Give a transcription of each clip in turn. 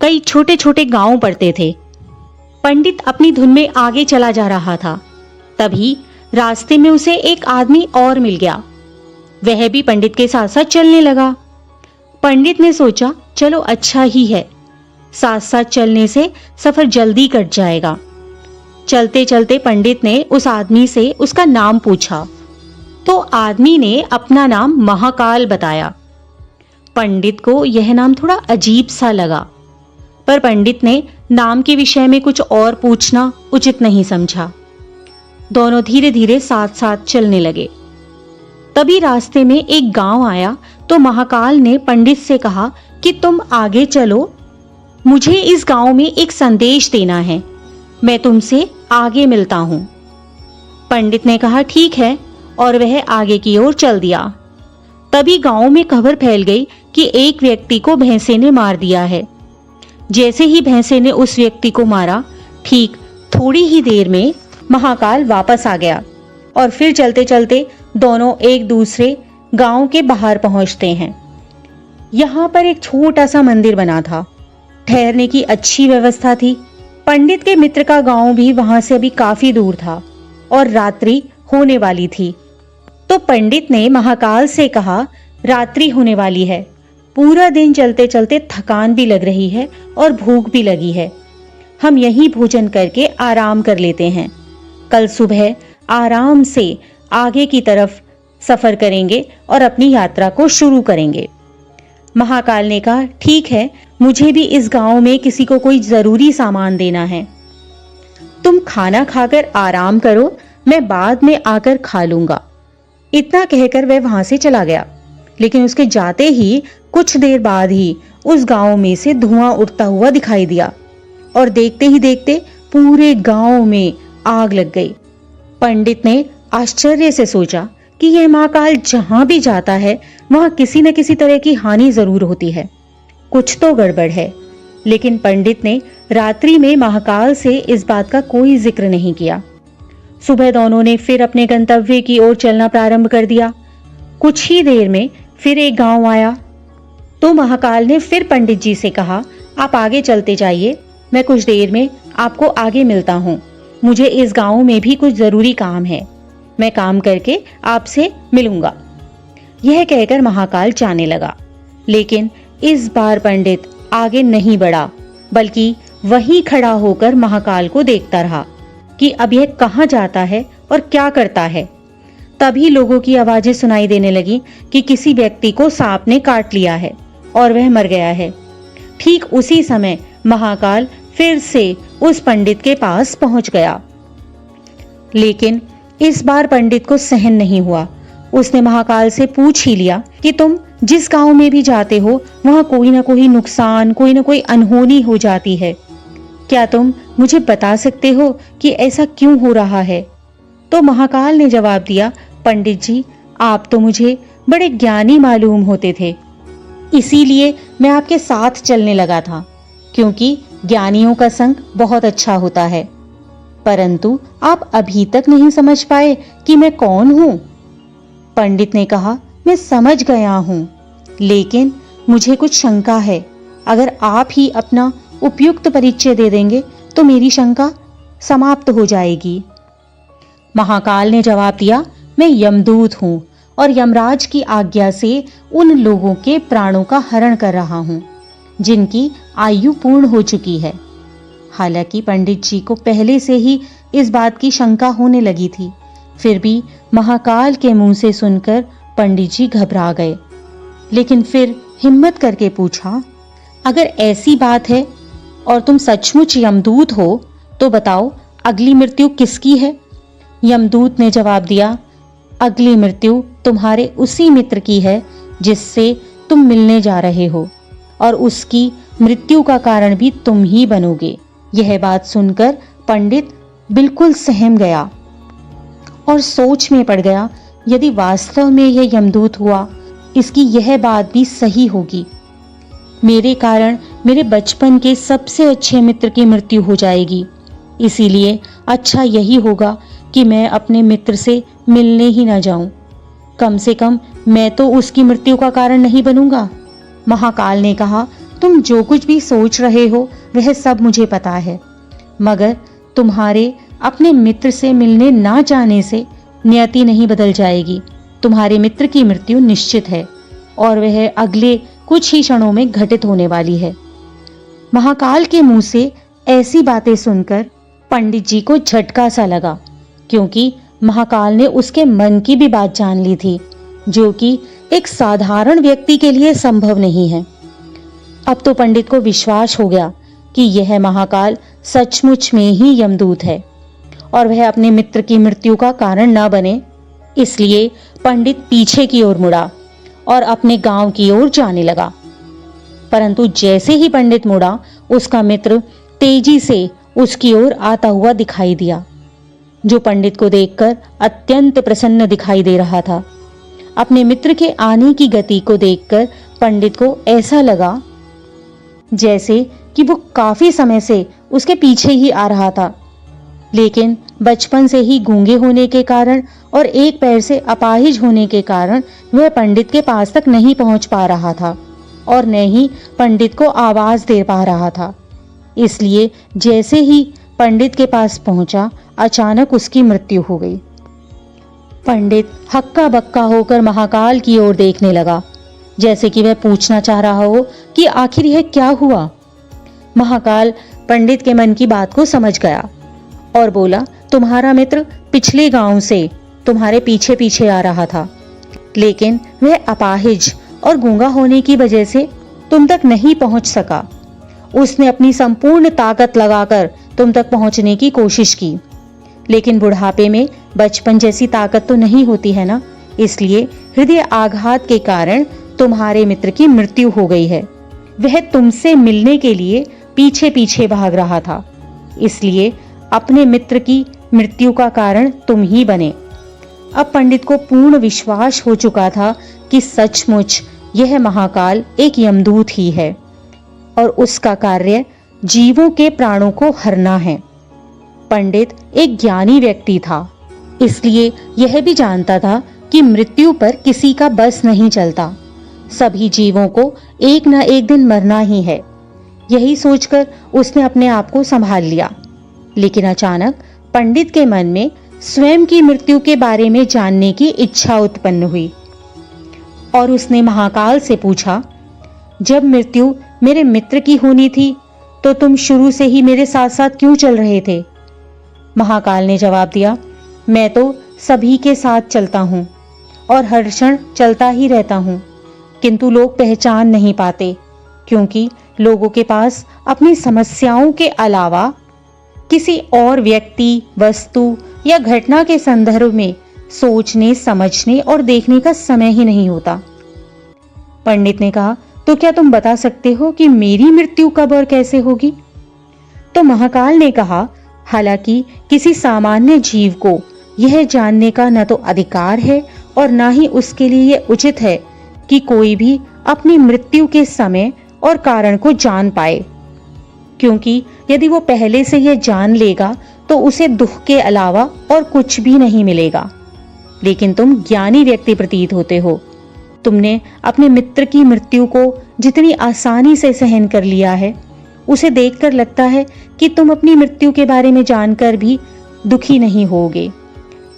कई छोटे छोटे गांव पड़ते थे। पंडित अपनी धुन में आगे चला जा रहा था। तभी रास्ते में उसे एक आदमी और मिल गया। वह भी पंडित के साथ साथ चलने लगा। पंडित ने सोचा, चलो अच्छा ही है, साथ साथ चलने से सफर जल्दी कट जाएगा। चलते चलते पंडित ने उस आदमी से उसका नाम पूछा तो आदमी ने अपना नाम महाकाल बताया। पंडित को यह नाम थोड़ा अजीब सा लगा, पर पंडित ने नाम के विषय में कुछ और पूछना उचित नहीं समझा। दोनों धीरे धीरे साथ साथ चलने लगे। तभी रास्ते में एक गांव आया तो महाकाल ने पंडित से कहा कि तुम आगे चलो, मुझे इस गांव में एक संदेश देना है, मैं तुमसे आगे मिलता हूं। पंडित ने कहा ठीक है, और वह आगे की ओर चल दिया। तभी गांव में खबर फैल गई कि एक व्यक्ति को भैंसे ने मार दिया है। जैसे ही भैंसे ने उस व्यक्ति को मारा, ठीक थोड़ी ही देर में महाकाल वापस आ गया और फिर चलते चलते दोनों एक दूसरे गांव के बाहर पहुंचते हैं। यहां पर एक छोटा सा मंदिर बना था, ठहरने की अच्छी व्यवस्था थी। पंडित के मित्र का गांव भी वहां से अभी काफी दूर था और रात्रि होने वाली थी। तो पंडित ने महाकाल से कहा, रात्रि होने वाली है, पूरा दिन चलते चलते थकान भी लग रही है और भूख भी लगी है, हम यहीं भोजन करके आराम कर लेते हैं। कल सुबह आराम से आगे की तरफ सफर करेंगे और अपनी यात्रा को शुरू करेंगे। महाकाल ने कहा ठीक है, मुझे भी इस गांव में किसी को कोई जरूरी सामान देना है, तुम खाना खाकर आराम करो, मैं बाद में आकर खा लूंगा। इतना कहकर वह वहां से चला गया। लेकिन उसके जाते ही कुछ देर बाद ही उस गांव में से धुआं उठता हुआ दिखाई दिया और देखते ही देखते पूरे गांव में आग लग गई। पंडित ने आश्चर्य से सोचा कि यह महाकाल जहां भी जाता है वहां किसी न किसी तरह की हानि जरूर होती है, कुछ तो गड़बड़ है। लेकिन पंडित ने रात्रि में महाकाल से इस बात का कोई जिक्र नहीं किया। सुबह दोनों ने फिर अपने गंतव्य की ओर चलना प्रारंभ कर दिया। कुछ ही देर में फिर एक गांव आया तो महाकाल ने फिर पंडित जी से कहा, आप आगे चलते जाइए, मैं कुछ देर में आपको आगे मिलता हूँ, मुझे इस गांव में भी कुछ जरूरी काम है, मैं काम करके आपसे मिलूंगा। यह कहकर महाकाल जाने लगा। लेकिन इस बार पंडित आगे नहीं बढ़ा, बल्कि वहीं खड़ा होकर महाकाल को देखता रहा कि अब यह कहां जाता है और क्या करता है। तभी लोगों की आवाजें सुनाई देने लगी कि किसी व्यक्ति को सांप ने काट लिया है और वह मर गया है। ठीक उसी समय महाकाल फिर से उस पंडित के पास पहुंच गया। लेकिन इस बार पंडित को सहन नहीं हुआ। उसने महाकाल से पूछ ही लिया कि तुम जिस गांव में भी जाते हो वहां कोई ना कोई नुकसान, कोई ना कोई अनहोनी हो जाती है, क्या तुम मुझे बता सकते हो कि ऐसा क्यों हो रहा है? तो महाकाल ने जवाब दिया, पंडित जी, आप तो मुझे बड़े ज्ञानी मालूम होते थे, इसीलिए मैं आपके साथ चलने लगा था, क्योंकि ज्ञानियों का संग बहुत अच्छा होता है। परंतु आप अभी तक नहीं समझ पाए कि मैं कौन हूं। पंडित ने कहा, मैं समझ गया हूं, लेकिन मुझे कुछ शंका है। अगर आप ही अपना उपयुक्त परिचय दे देंगे तो मेरी शंका समाप्त हो जाएगी। महाकाल ने जवाब दिया, मैं यमदूत हूं और यमराज की आज्ञा से उन लोगों के प्राणों का हरण कर रहा हूं जिनकी आयु पूर्ण हो चुकी है। हालांकि पंडित जी को पहले से ही इस बात की शंका होने लगी थी, फिर भी महाकाल के मुंह से सुनकर पंडित जी घबरा गए। लेकिन फिर हिम्मत करके पूछा, अगर ऐसी बात है और तुम सचमुच यमदूत हो तो बताओ, अगली मृत्यु किसकी है? यमदूत ने जवाब दिया, अगली मृत्यु तुम्हारे उसी मित्र की है जिससे तुम मिलने जा रहे हो, और उसकी मृत्यु का कारण भी तुम ही बनोगे। यह बात सुनकर पंडित बिल्कुल सहम गया और सोच में पड़ गया, यदि वास्तव में यह यमदूत हुआ, इसकी यह बात भी सही होगी, मेरे कारण मेरे बचपन के सबसे अच्छे मित्र की मृत्यु हो जाएगी। इसीलिए अच्छा यही होगा कि मैं अपने मित्र से मिलने ही ना जाऊं। कम से कम मैं तो उसकी मृत्यु का कारण नहीं बनूंगा। महाकाल ने कहा, तुम जो कुछ भी सोच रहे हो वह सब मुझे पता है, मगर तुम्हारे अपने मित्र से मिलने ना जाने से नियति नहीं बदल जाएगी। तुम्हारे मित्र की मृत्यु निश्चित है और वह अगले कुछ ही क्षणों में घटित होने वाली है। महाकाल के मुंह से ऐसी बातें सुनकर पंडित जी को झटका सा लगा, क्योंकि महाकाल ने उसके मन की भी बात जान ली थी, जो कि एक साधारण व्यक्ति के लिए संभव नहीं है। अब तो पंडित को विश्वास हो गया कि यह महाकाल सचमुच में ही यमदूत है और वह अपने मित्र की मृत्यु का कारण न बने। इसलिए पंडित पीछे की ओर मुड़ा और अपने गांव की ओर जाने लगा। परंतु जैसे ही पंडित मुड़ा, उसका मित्र तेजी से उसकी ओर आता हुआ दिखाई दिया, जो पंडित को देखकर अत्यंत प्रसन्न दिखाई दे रहा था। अपने मित्र के आने की गति को देखकर पंडित को ऐसा लगा जैसे कि वो काफी समय से उसके पीछे ही आ रहा था, लेकिन बचपन से ही गूंगे होने के कारण और एक पैर से अपाहिज होने के कारण वह पंडित के पास तक नहीं पहुंच पा रहा था और न ही पंडित को आवाज दे पा रहा था। इसलिए जैसे ही पंडित के पास पहुंचा, अचानक उसकी मृत्यु हो गई। पंडित हक्का बक्का होकर महाकाल की ओर देखने लगा, जैसे कि वह पूछना चाह रहा हो कि आखिर यह क्या हुआ। महाकाल पंडित के मन की बात को समझ गया और बोला, तुम्हारा मित्र पिछले गांव से तुम्हारे पीछे पीछे आ रहा था, लेकिन वह अपाहिज और गूंगा होने की वजह से तुम तक नहीं पहुंच सका। उसने अपनी संपूर्ण ताकत लगाकर तुम तक पहुंचने की कोशिश की, लेकिन बुढ़ापे में बचपन जैसी ताकत तो नहीं होती है ना, इसलिए हृदय आघात के कारण तुम्हारे मित्र की मृत्यु हो गई है। वह तुमसे मिलने के लिए पीछे पीछे भाग रहा था, इसलिए अपने मित्र की मृत्यु का कारण तुम ही बने। अब पंडित को पूर्ण विश्वास हो चुका था कि सचमुच यह महाकाल एक यमदूत ही है और उसका कार्य जीवों के प्राणों को हरना है। पंडित एक ज्ञानी व्यक्ति था, इसलिए यह भी जानता था कि मृत्यु पर किसी का बस नहीं चलता, सभी जीवों को एक न एक दिन मरना ही है। यही सोचकर उसने अपने आप को संभाल लिया। लेकिन अचानक पंडित के मन में स्वयं की मृत्यु के बारे में जानने की इच्छा उत्पन्न हुई और उसने महाकाल से पूछा, जब मृत्यु मेरे मित्र की होनी थी तो तुम शुरू से ही मेरे साथ साथ क्यों चल रहे थे? महाकाल ने जवाब दिया, मैं तो सभी के साथ चलता हूँ और हर क्षण चलता ही रहता हूँ, किंतु लोग पहचान नहीं पाते, क्योंकि लोगों के पास अपनी समस्याओं के अलावा किसी और व्यक्ति, वस्तु या घटना के संदर्भ में सोचने, समझने और देखने का समय ही नहीं होता। पंडित ने कहा, तो क्या तुम बता सकते हो कि मेरी मृत्यु कब और कैसे होगी? तो महाकाल ने कहा, हालांकि किसी सामान्य जीव को यह जानने का न तो अधिकार है और न ही उसके लिए यह उचित है कि कोई भी अपनी मृत्यु के समय और कारण को जान पाए, क्योंकि यदि वो पहले से यह जान लेगा तो उसे दुख के अलावा और कुछ भी नहीं मिलेगा। लेकिन तुम ज्ञानी व्यक्ति प्रतीत होते हो। तुमने अपने मित्र की मृत्यु को जितनी आसानी से सहन कर लिया है, उसे देखकर लगता है कि तुम अपनी मृत्यु के बारे में जानकर भी दुखी नहीं होगे।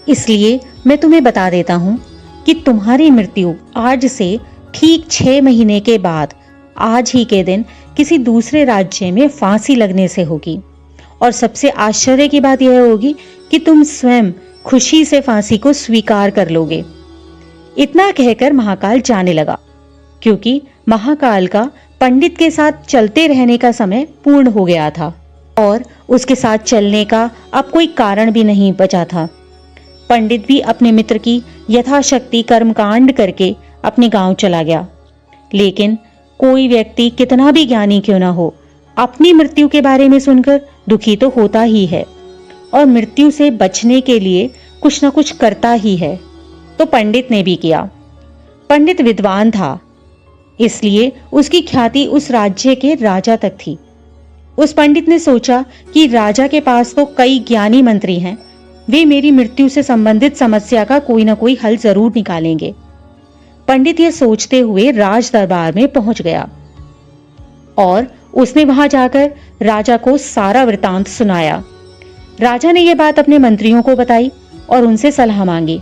इसलिए मैं तुम्हें बता देता हूँ कि तुम्हारी मृत्यु आज से ठीक 6 महीने के बाद आज ही के दिन किसी दूसरे राज्य में फांसी लगने से होगी। और सबसे आश्चर्य की बात यह होगी कि तुम स्वयं खुशी से फांसी को स्वीकार कर लोगे। इतना कहकर महाकाल जाने लगा, क्योंकि महाकाल का पंडित के साथ चलते रहने का समय पूर्ण हो गया था और उसके साथ चलने का अब कोई कारण भी नहीं बचा था। पंडित भी अपने मित्र की यथाशक्ति कर्मकांड करके अपने गांव चला गया। लेकिन कोई व्यक्ति कितना भी ज्ञानी क्यों ना हो, अपनी मृत्यु के बारे में सुनकर दुखी तो होता ही है और मृत्यु से बचने के लिए कुछ न कुछ करता ही है। तो पंडित ने भी किया। पंडित विद्वान था, इसलिए उसकी ख्याति उस राज्य के राजा तक थी। उस पंडित ने सोचा कि राजा के पास तो कई ज्ञानी मंत्री हैं, वे मेरी मृत्यु से संबंधित समस्या का कोई ना कोई हल जरूर निकालेंगे। पंडित यह सोचते हुए राज दरबार में पहुंच गया। और उसने वहां जाकर राजा को सारा वृतांत सुनाया। राजा ने यह बात अपने मंत्रियों को बताई और उनसे सलाह मांगी।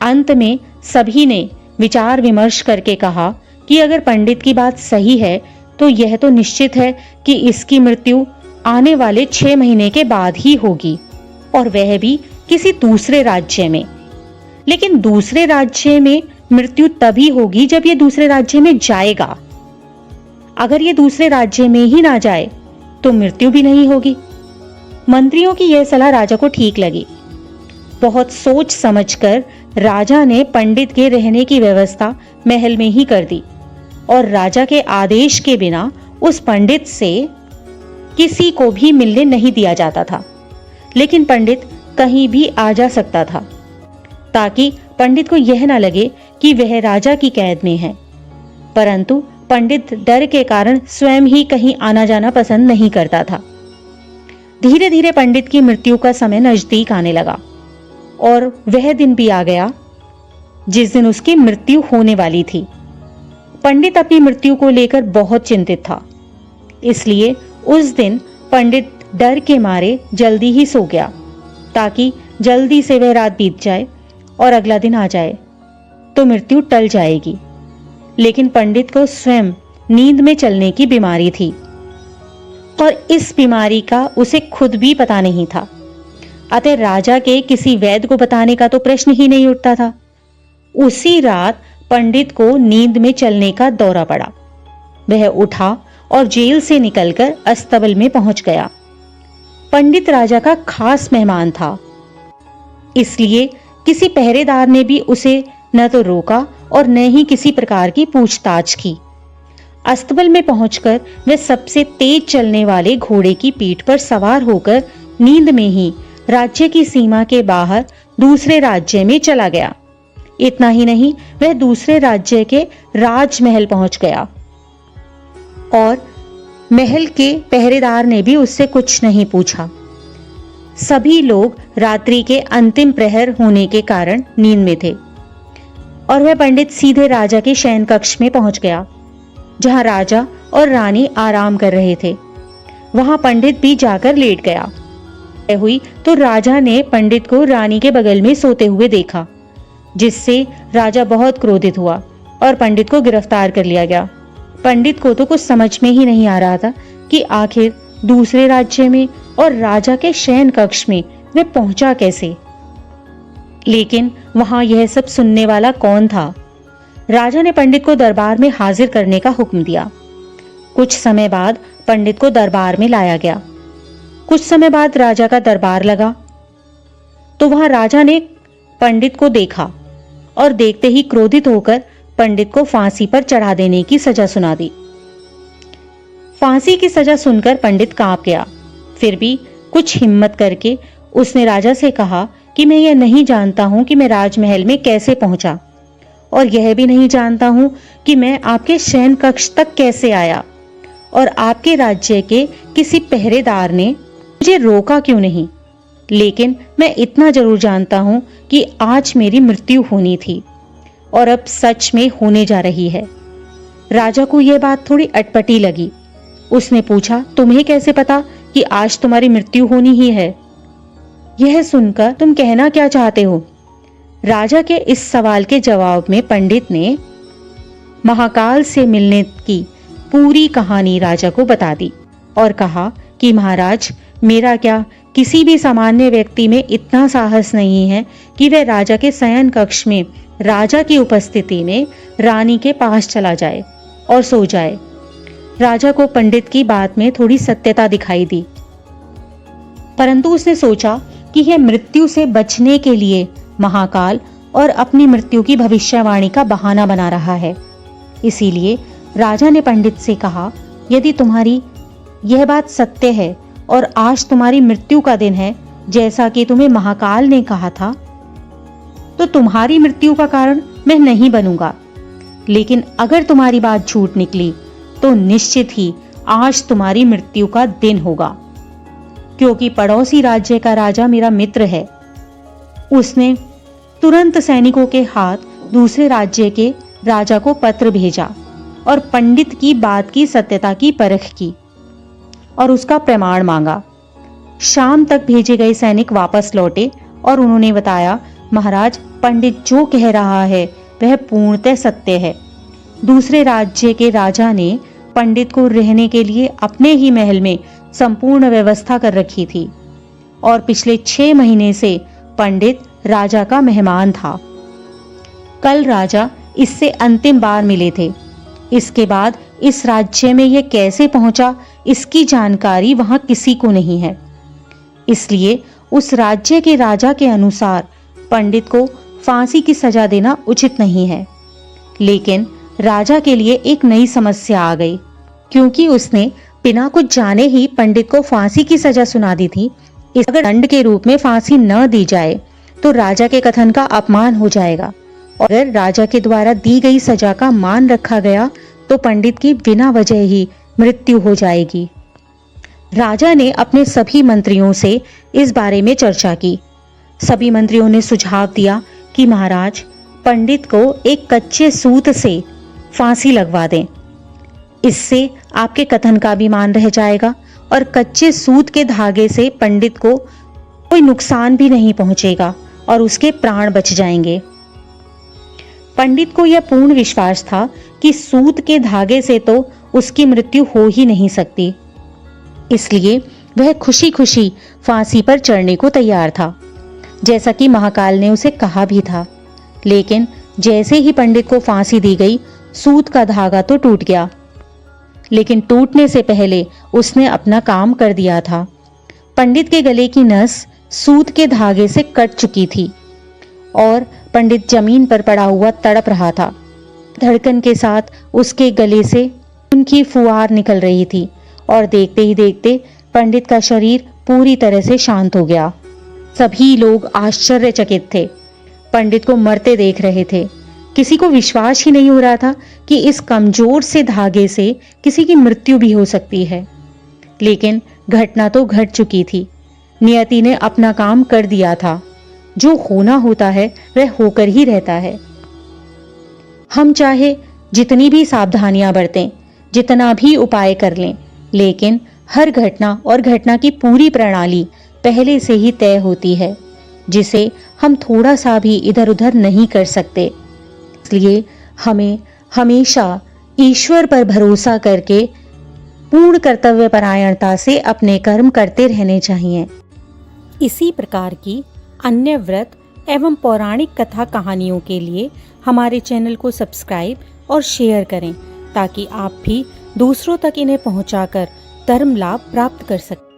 अंत में सभी ने विचार विमर्श करके कहा कि अगर पंडित की बात सही है तो यह तो निश्चित है कि इसकी मृत्यु आने वाले 6 महीने के बाद ही होगी, और वह भी किसी दूसरे राज्य में। लेकिन दूसरे राज्य में मृत्यु तभी होगी जब यह दूसरे राज्य में जाएगा। अगर यह दूसरे राज्य में ही ना जाए तो मृत्यु भी नहीं होगी। मंत्रियों की यह सलाह राजा को ठीक लगी। बहुत सोच समझकर राजा ने पंडित के रहने की व्यवस्था महल में ही कर दी, और राजा के आदेश के बिना उस पंडित से किसी को भी मिलने नहीं दिया जाता था। लेकिन पंडित कहीं भी आ जा सकता था, ताकि पंडित को यह ना लगे कि वह राजा की कैद में है। परंतु पंडित डर के कारण स्वयं ही कहीं आना जाना पसंद नहीं करता था। धीरे धीरे पंडित की मृत्यु का समय नजदीक आने लगा, और वह दिन भी आ गया जिस दिन उसकी मृत्यु होने वाली थी। पंडित अपनी मृत्यु को लेकर बहुत चिंतित था, इसलिए उस दिन पंडित डर के मारे जल्दी ही सो गया, ताकि जल्दी से वह रात बीत जाए और अगला दिन आ जाए तो मृत्यु टल जाएगी। लेकिन पंडित को स्वयं नींद में चलने की बीमारी थी, और इस बीमारी का उसे खुद भी पता नहीं था। अतः राजा के किसी वैद्य को बताने का तो प्रश्न ही नहीं उठता था। उसी रात पंडित को नींद में चलने का दौरा पड़ा। वह उठा और जेल से निकलकर अस्तबल में पहुंच गया। पंडित राजा का खास मेहमान था, इसलिए किसी पहरेदार ने भी उसे न तो रोका और न ही किसी प्रकार की पूछताछ की। अस्तबल में पहुंचकर वह सबसे तेज चलने वाले घोड़े की पीठ पर सवार होकर नींद में ही राज्य की सीमा के बाहर दूसरे राज्य में चला गया। इतना ही नहीं, वह दूसरे राज्य के राजमहल पहुंच गया, और महल के पहरेदार ने भी उससे कुछ नहीं पूछा। सभी लोग रात्रि के अंतिम प्रहर होने के कारण नींद में थे, और वह पंडित सीधे राजा के शयन कक्ष में पहुंच गया, जहां राजा और रानी आराम कर रहे थे। वहां पंडित भी जाकर लेट गया। हुई तो राजा ने पंडित को रानी के बगल में सोते हुए देखा, जिससे राजा बहुत क्रोधित हुआ और पंडित को गिरफ्तार कर लिया गया। पंडित को तो कुछ समझ में ही नहीं आ रहा था कि आखिर दूसरे राज्य में और राजा के शयन कक्ष में वह पहुंचा कैसे। लेकिन वहां यह सब सुनने वाला कौन था। राजा ने पंडित को दरबार में हाजिर करने का हुक्म दिया। कुछ समय बाद पंडित को दरबार में लाया गया। कुछ समय बाद राजा का दरबार लगा, तो वहां राजा ने पंडित को देखा और देखते ही क्रोधित होकर पंडित को फांसी पर चढ़ा देने की सजा सुना दी। फांसी की सजा सुनकर पंडित कांप गया। फिर भी कुछ हिम्मत करके उसने राजा से कहा कि मैं यह नहीं जानता हूं कि मैं राजमहल में कैसे पहुंचा, और यह भी नहीं जानता हूं कि मैं आपके शयन कक्ष तक कैसे आया, और आपके राज्य के किसी पहरेदार ने मुझे रोका क्यों नहीं। लेकिन मैं इतना जरूर जानता हूं कि आज मेरी मृत्यु होनी थी, और अब सच में होने जा रही है। राजा को यह बात थोड़ी अटपटी लगी। उसने पूछा, तुम्हें कैसे पता कि आज तुम्हारी मृत्यु होनी ही है? यह सुनकर तुम कहना क्या चाहते हो? राजा के इस सवाल के जवाब में पंडित ने महाकाल से मिलने की पूरी कहानी राजा को बता दी और कहा कि महाराज, मेरा क्या, किसी भी सामान्य व्यक्ति में इतना साहस नहीं है कि वह राजा के शयन कक्ष में राजा की उपस्थिति में रानी के पास चला जाए और सो जाए। राजा को पंडित की बात में थोड़ी सत्यता दिखाई दी, परंतु उसने सोचा कि यह मृत्यु से बचने के लिए महाकाल और अपनी मृत्यु की भविष्यवाणी का बहाना बना रहा है। इसीलिए राजा ने पंडित से कहा, यदि तुम्हारी यह बात सत्य है और आज तुम्हारी मृत्यु का दिन है, जैसा कि तुम्हें महाकाल ने कहा था, तो तुम्हारी मृत्यु का कारण मैं नहीं बनूंगा। लेकिन अगर तुम्हारी बात झूठ निकली तो निश्चित ही आज तुम्हारी मृत्यु का दिन होगा, क्योंकि पड़ोसी राज्य का राजा मेरा मित्र है। उसने तुरंत सैनिकों के हाथ दूसरे राज्य के राजा को पत्र भेजा और पंडित की बात की सत्यता की परख की और उसका प्रमाण मांगा। शाम तक भेजे गए सैनिक वापस लौटे और उन्होंने बताया, महाराज, पंडित जो कह रहा है वह पूर्णतः सत्य है। दूसरे राज्य के राजा ने पंडित को रहने के लिए अपने ही महल में संपूर्ण व्यवस्था कर रखी थी और पिछले 6 महीने से पंडित राजा का मेहमान था। कल राजा इससे अंतिम बार मिले थे। इसके बाद इस राज्य में यह कैसे पहुंचा, इसकी जानकारी वहां किसी को नहीं है। इसलिए उस राज्य के राजा के अनुसार पंडित को फांसी की सजा देना उचित नहीं है। लेकिन राजा के लिए एक नई समस्या आ गई, क्योंकि उसने बिना कुछ जाने ही पंडित को फांसी की सजा सुना दी थी। अगर दंड के रूप में फांसी न दी जाए तो राजा के कथन का अपमान हो जाएगा, और अगर राजा के द्वारा दी गई सजा का मान रखा गया तो पंडित की बिना वजह ही मृत्यु हो जाएगी। राजा ने अपने सभी मंत्रियों से इस बारे में चर्चा की। सभी मंत्रियों ने सुझाव दिया कि महाराज, पंडित को एक कच्चे सूत से फांसी लगवा दें। इससे आपके कथन का भी मान रह जाएगा और कच्चे सूत के धागे से पंडित को कोई नुकसान भी नहीं पहुंचेगा और उसके प्राण बच जाएंगे। पंडित को यह पूर्ण विश्वास था कि सूत के धागे से तो उसकी मृत्यु हो ही नहीं सकती, इसलिए वह खुशी खुशी फांसी पर चढ़ने को तैयार था, जैसा कि महाकाल ने उसे कहा भी था। लेकिन जैसे ही पंडित को फांसी दी गई, सूत का धागा तो टूट गया, लेकिन टूटने से पहले उसने अपना काम कर दिया था। पंडित के गले की नस सूत के धागे से कट चुकी थी और पंडित जमीन पर पड़ा हुआ तड़प रहा था। धड़कन के साथ उसके गले से खून की फुहार निकल रही थी और देखते ही देखते पंडित का शरीर पूरी तरह से शांत हो गया। सभी लोग आश्चर्यचकित थे, पंडित को मरते देख रहे थे। किसी को विश्वास ही नहीं हो रहा था कि इस कमजोर से धागे से किसी की मृत्यु भी हो सकती है। लेकिन घटना तो घट चुकी थी। नियति ने अपना काम कर दिया था। जो होना होता है वह होकर ही रहता है। हम चाहे जितनी भी सावधानियां बरतें, जितना भी उपाय कर लें, लेकिन हर घटना और घटना की पूरी प्रणाली पहले से ही तय होती है, जिसे हम थोड़ा सा भी इधर उधर नहीं कर सकते। इसलिए हमें हमेशा ईश्वर पर भरोसा करके पूर्ण कर्तव्य परायणता से अपने कर्म करते रहने चाहिए। इसी प्रकार की अन्य व्रत एवं पौराणिक कथा कहानियों के लिए हमारे चैनल को सब्सक्राइब और शेयर करें, ताकि आप भी दूसरों तक इन्हें पहुंचाकर धर्म लाभ प्राप्त कर सकें।